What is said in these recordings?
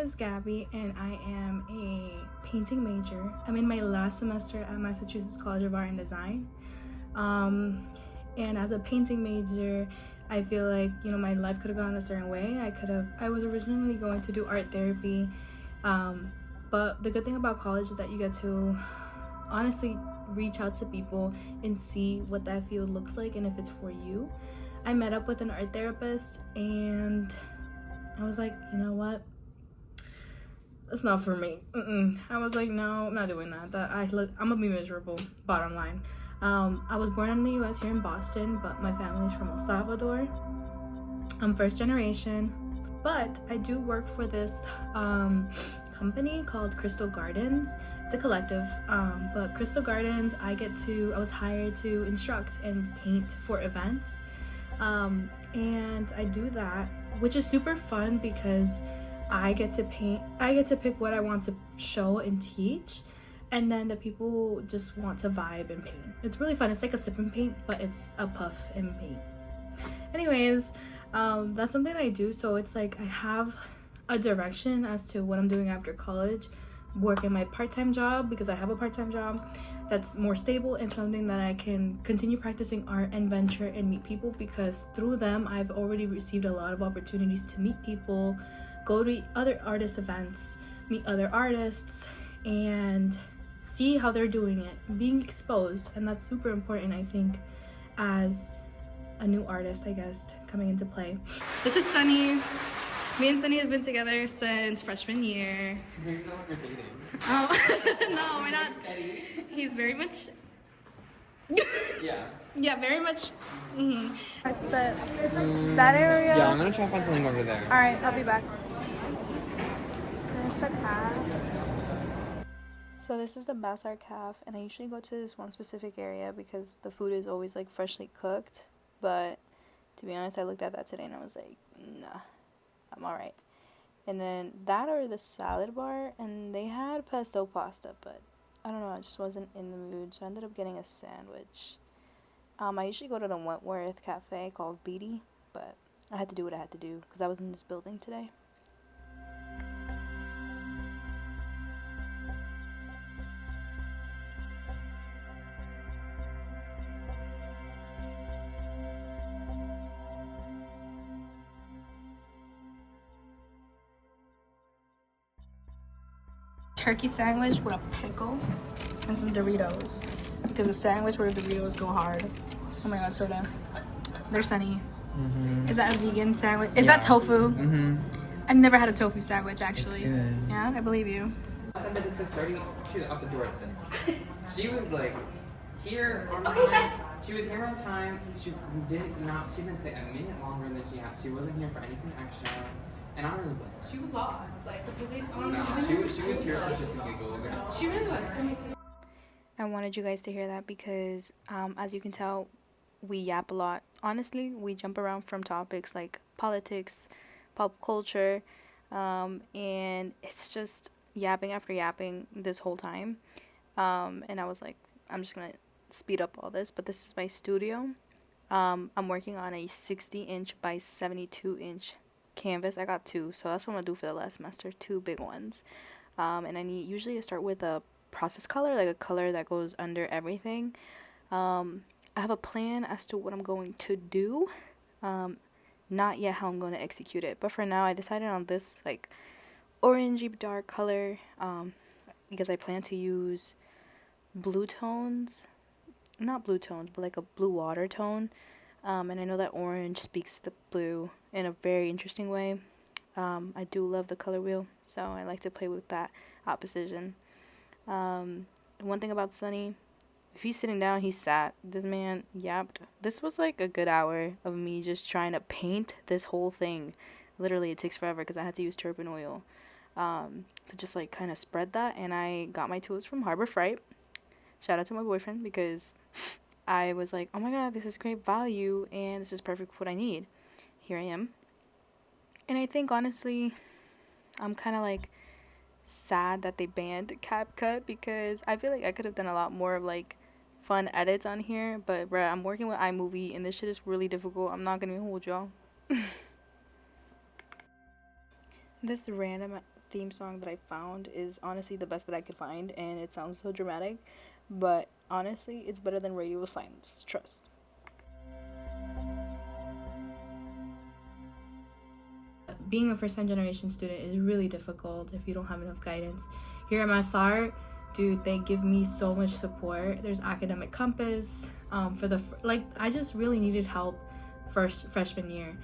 is Gabby, and I am a painting major. I'm in my last semester at Massachusetts College of Art and Design. And as a painting major, I feel like, you know, my life could have gone a certain way. I was originally going to do art therapy, but the good thing about college is that you get to honestly reach out to people and see what that field looks like and if it's for you. I met up with an art therapist and I was like, you know what? It's not for me. I was like, no, I'm not doing that. I'm gonna be miserable, bottom line. I was born in the US here in Boston, but my family's from El Salvador. I'm first generation, but I do work for this company called Crystal Gardens. It's a collective, but Crystal Gardens, I was hired to instruct and paint for events. And I do that, which is super fun because I get to pick what I want to show and teach, and then the people just want to vibe and paint. It's really fun. It's like a sip and paint, but it's a puff and paint. Anyways, that's something I do, so it's like I have a direction as to what I'm doing after college, working my part-time job, because I have a part-time job that's more stable and something that I can continue practicing art and venture and meet people, because through them I've already received a lot of opportunities to meet people, go to other artist events, meet other artists, and see how they're doing it, being exposed. And that's super important, I think, as a new artist, I guess, coming into play. This is Sunny. Me and Sunny have been together since freshman year. Maybe it's not like we're dating. Oh, no, we're not. He's very much... Yeah. Yeah, very much. That area? Yeah, I'm gonna try to find something over there. Alright, I'll be back. There's the calf. So this is the Massart calf, and I usually go to this one specific area because the food is always like freshly cooked. But to be honest, I looked at that today and I was like, nah, I'm alright. And then that or the salad bar, and they had pesto pasta, but I don't know, I just wasn't in the mood, so I ended up getting a sandwich. I usually go to the Wentworth cafe called Btw, but I had to do what I had to do because I was in this building today. Turkey sandwich with a pickle and some Doritos, because a sandwich where the Doritos go hard. Oh my god, so good. They're Sunny. Is that a vegan sandwich? Is that tofu? I've never had a tofu sandwich, actually. It's good. Yeah, I believe you. I met at 6:30. She was out the door at 6. She was like here on time. She was here on time. She didn't stay a minute longer than she had. She wasn't here for anything extra. And I really blame her. She was lost, like completely. No, she was here for shits and giggles. She really was. I wanted you guys to hear that because, as you can tell, we yap a lot. Honestly, we jump around from topics like politics, pop culture, and it's just yapping after yapping this whole time. And I was like, I'm just gonna speed up all this, but this is my studio. I'm working on a 60-inch by 72-inch canvas. I got 2, so that's what I'm gonna do for the last semester, 2 big ones. And usually I start with a process color, like a color that goes under everything. I have a plan as to what I'm going to do, not yet how I'm going to execute it, but for now I decided on this like orangey dark color, because I plan to use blue tones, not blue tones, but like a blue water tone. And I know that orange speaks to the blue in a very interesting way. I do love the color wheel, so I like to play with that opposition. One thing about Sunny, if he's sitting down, he's sat. This man yapped. This was like a good hour of me just trying to paint this whole thing. Literally, it takes forever because I had to use turpin oil to just like kind of spread that. And I got my tools from Harbor Freight. Shout out to my boyfriend, because I was like, oh my god, this is great value and this is perfect for what I need. Here I am. And I think honestly, I'm kind of like sad that they banned CapCut, because I feel like I could have done a lot more of like fun edits on here. But bruh, I'm working with iMovie and this shit is really difficult. I'm not gonna hold y'all. This random theme song that I found is honestly the best that I could find, and it sounds so dramatic, but honestly, it's better than radio silence. Trust. Being a first-time generation student is really difficult if you don't have enough guidance. Here at Massart, dude, they give me so much support. There's academic compass. I just really needed help freshman year.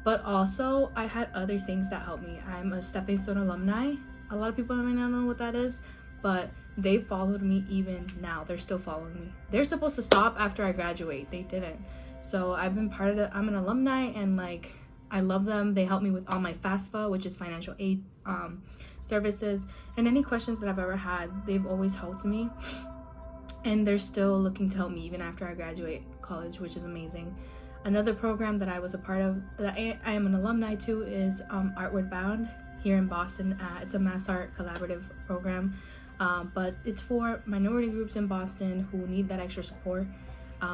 But also, I had other things that helped me. I'm a Stepping Stone alumni. A lot of people might not know what that is, but they followed me even now. They're still following me. They're supposed to stop after I graduate. They didn't. So I've been part of it. I'm an alumni, and like, I love them. They help me with all my FAFSA, which is financial aid services, and any questions that I've ever had. They've always helped me, and they're still looking to help me even after I graduate college, which is amazing. Another program that I was a part of, that I am an alumni to, is Outward Bound here in Boston. It's a Massart collaborative program, but it's for minority groups in Boston who need that extra support.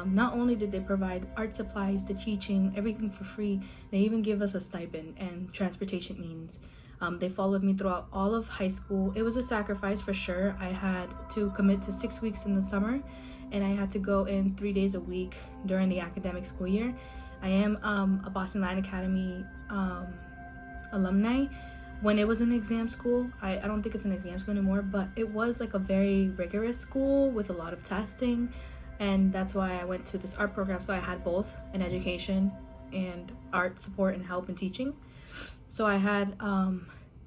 Not only did they provide art supplies, the teaching, everything for free, they even give us a stipend and transportation means. They followed me throughout all of high school. It was a sacrifice for sure. I had to commit to 6 weeks in the summer, and I had to go in 3 days a week during the academic school year. I am a Boston Latin Academy alumni. When it was an exam school, I don't think it's an exam school anymore, but it was like a very rigorous school with a lot of testing, and that's why I went to this art program. So I had both an education and art support and help and teaching. So I had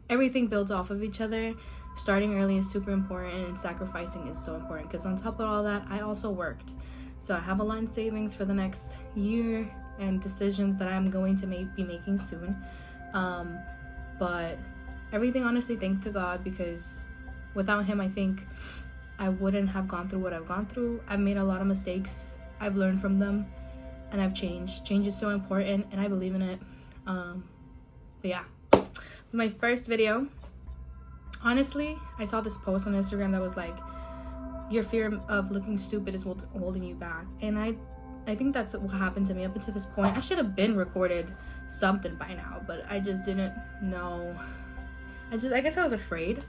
everything builds off of each other. Starting early is super important, and sacrificing is so important, because on top of all that, I also worked. So I have a lot in savings for the next year and decisions that I'm going to be making soon. But everything, honestly, thanks to God, because without him, I think I wouldn't have gone through what I've gone through. I've made a lot of mistakes. I've learned from them, and I've changed. Change is so important, and I believe in it. But yeah, my first video. Honestly, I saw this post on Instagram that was like, your fear of looking stupid is holding you back. And I think that's what happened to me up until this point. I should have been recorded something by now, but I just didn't know. I guess I was afraid.